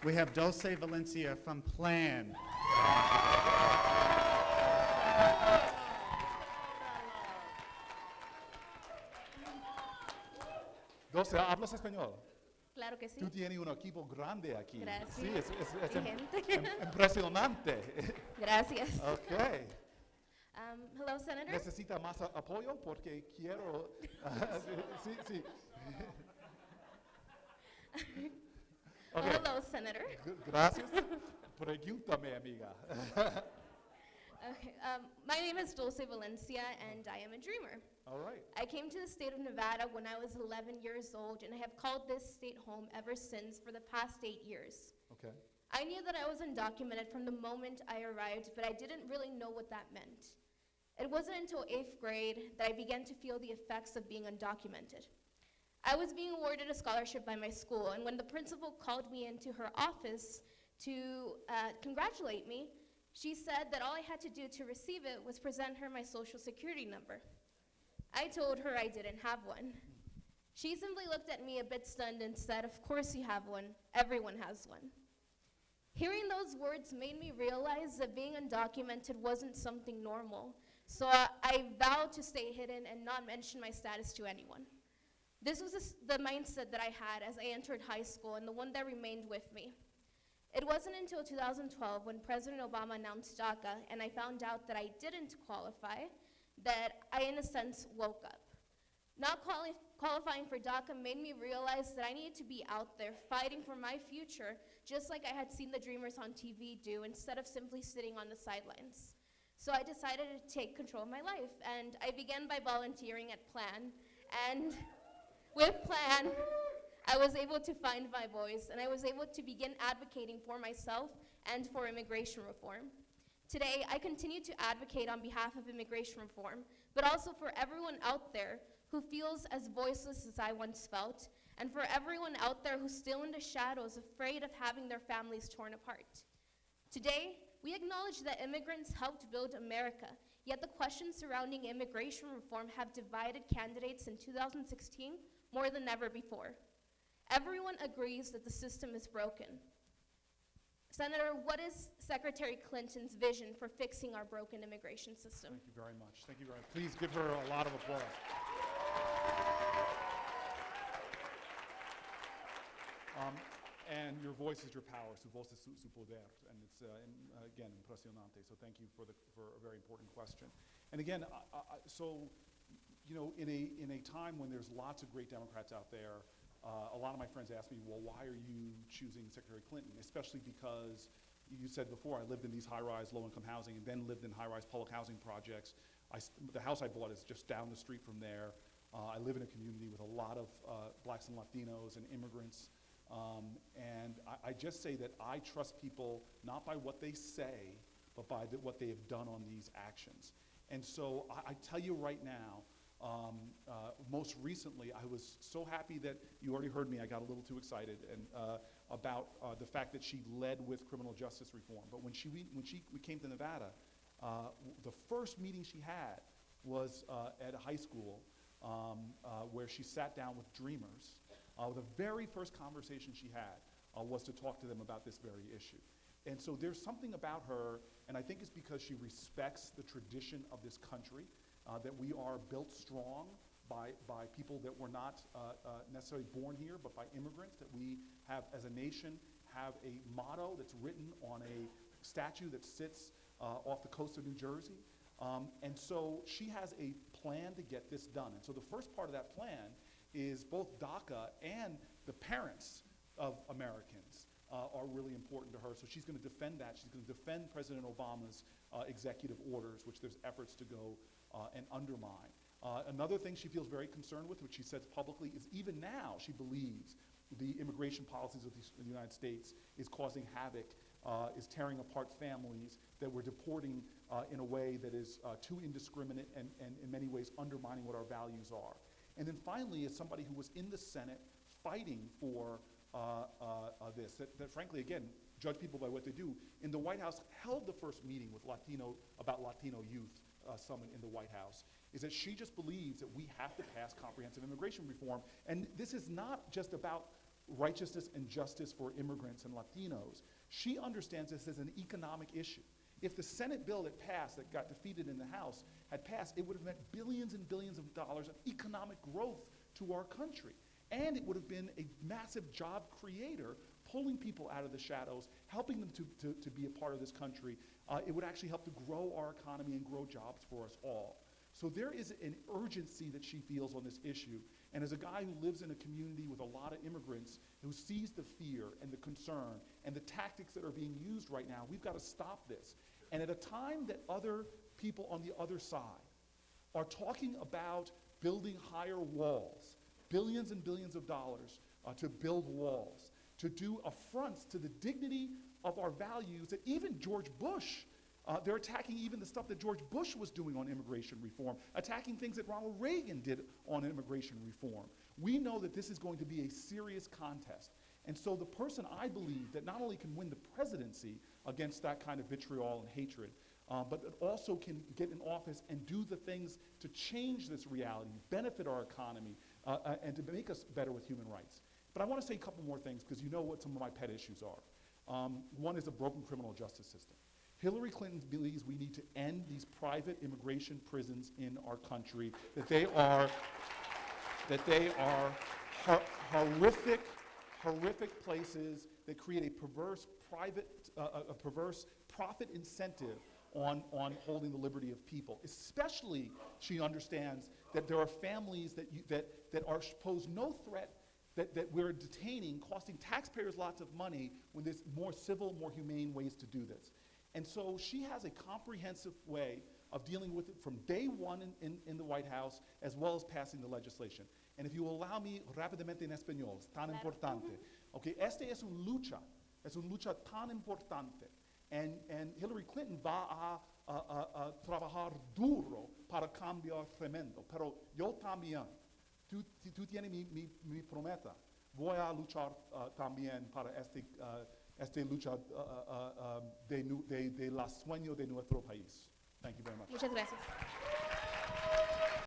We have Dulce Valencia from Plan. Dulce, ¿hablas español? Claro que sí. Tú tienes un equipo grande aquí. Gracias. Sí, es Y gente. impresionante. Gracias. Ok. Hello, Senator. ¿Necesita más apoyo? Porque quiero... sí, sí. Well, Okay. hello, Senator. Gracias. Pregúntame, amiga. Okay. My name is Dulce Valencia, and I am a dreamer. All right. I came to the state of Nevada when I was 11 years old, and I have called this state home ever since for the past 8 years. Okay. I knew that I was undocumented from the moment I arrived, but I didn't really know what that meant. It wasn't until 8th grade that I began to feel the effects of being undocumented. I was being awarded a scholarship by my school, and when the principal called me into her office to congratulate me, she said that all I had to do to receive it was present her my social security number. I told her I didn't have one. She simply looked at me a bit stunned and said, "Of course you have one. Everyone has one." Hearing those words made me realize that being undocumented wasn't something normal, so I vowed to stay hidden and not mention my status to anyone. This was the mindset that I had as I entered high school and the one that remained with me. It wasn't until 2012 when President Obama announced DACA and I found out that I didn't qualify that I, in a sense, woke up. Not qualifying for DACA made me realize that I needed to be out there fighting for my future, just like I had seen the dreamers on TV do, instead of simply sitting on the sidelines. So I decided to take control of my life, and I began by volunteering at Plan, and with Plan, I was able to find my voice, and I was able to begin advocating for myself and for immigration reform. Today, I continue to advocate on behalf of immigration reform, but also for everyone out there who feels as voiceless as I once felt, and for everyone out there who's still in the shadows, afraid of having their families torn apart. Today, we acknowledge that immigrants helped build America, yet the questions surrounding immigration reform have divided candidates in 2016 more than ever before. Everyone agrees that the system is broken. Senator, what is Secretary Clinton's vision for fixing our broken immigration system? Thank you very much. Thank you very much. Please give her a lot of applause. And your voice is your power. Su voz es su poder. And it's, again, impresionante. So thank you for a very important question. And again, so, you know, in a time when there's lots of great Democrats out there, a lot of my friends ask me, well, why are you choosing Secretary Clinton? Especially because you said before, I lived in these high-rise, low-income housing, and then lived in high-rise public housing projects. The house I bought is just down the street from there. I live in a community with a lot of blacks and Latinos and immigrants. And I just say that I trust people not by what they say, but by what they have done on these actions. And so I tell you right now, most recently, I was so happy that you already heard me. I got a little too excited and about the fact that she led with criminal justice reform. But when we came to Nevada, the first meeting she had was at a high school where she sat down with dreamers. The very first conversation she had was to talk to them about this very issue. And so there's something about her, and I think it's because she respects the tradition of this country, that we are built strong by people that were not necessarily born here, but by immigrants, that we have, as a nation, have a motto that's written on a statue that sits off the coast of New Jersey. And so she has a plan to get this done. And so the first part of that plan is both DACA and the parents of Americans are really important to her. So she's going to defend that. She's going to defend President Obama's executive orders, which there's efforts to go and undermine. Another thing she feels very concerned with, which she says publicly, is even now she believes the immigration policies of the United States is causing havoc, is tearing apart families, that we're deporting in a way that is too indiscriminate and in many ways undermining what our values are. And then finally, as somebody who was in the Senate fighting for this, that frankly, again, judge people by what they do, in the White House held the first meeting with about Latino youth summit in the White House, is that she just believes that we have to pass comprehensive immigration reform. And this is not just about righteousness and justice for immigrants and Latinos. She understands this as an economic issue. If the Senate bill that passed, that got defeated in the House, had passed, it would have meant billions and billions of dollars of economic growth to our country. And it would have been a massive job creator, pulling people out of the shadows, helping them to be a part of this country. It would actually help to grow our economy and grow jobs for us all. So there is an urgency that she feels on this issue. And as a guy who lives in a community with a lot of immigrants, who sees the fear and the concern and the tactics that are being used right now, we've got to stop this. And at a time that other people on the other side are talking about building higher walls, billions and billions of dollars to build walls, to do affronts to the dignity of our values that even George Bush, they're attacking even the stuff that George Bush was doing on immigration reform, attacking things that Ronald Reagan did on immigration reform. We know that this is going to be a serious contest. And so the person I believe that not only can win the presidency against that kind of vitriol and hatred, but that also can get in office and do the things to change this reality, benefit our economy, and to make us better with human rights. But I want to say a couple more things, because you know what some of my pet issues are. One is a broken criminal justice system. Hillary Clinton believes we need to end these private immigration prisons in our country, that they are horrific places that create a perverse profit incentive on holding the liberty of people. Especially, she understands that there are families that pose no threat, that we're detaining, costing taxpayers lots of money, when there's more civil, more humane ways to do this. And so she has a comprehensive way of dealing with it from day one in the White House, as well as passing the legislation. And if you allow me, rápidamente en español, es tan importante. Okay, este es una lucha tan importante. And Hillary Clinton va a trabajar duro para cambiar tremendo. Pero yo también, tú tienes mi promesa, voy a luchar también para esta lucha de la sueño de nuestro país. Thank you very much. Muchas gracias.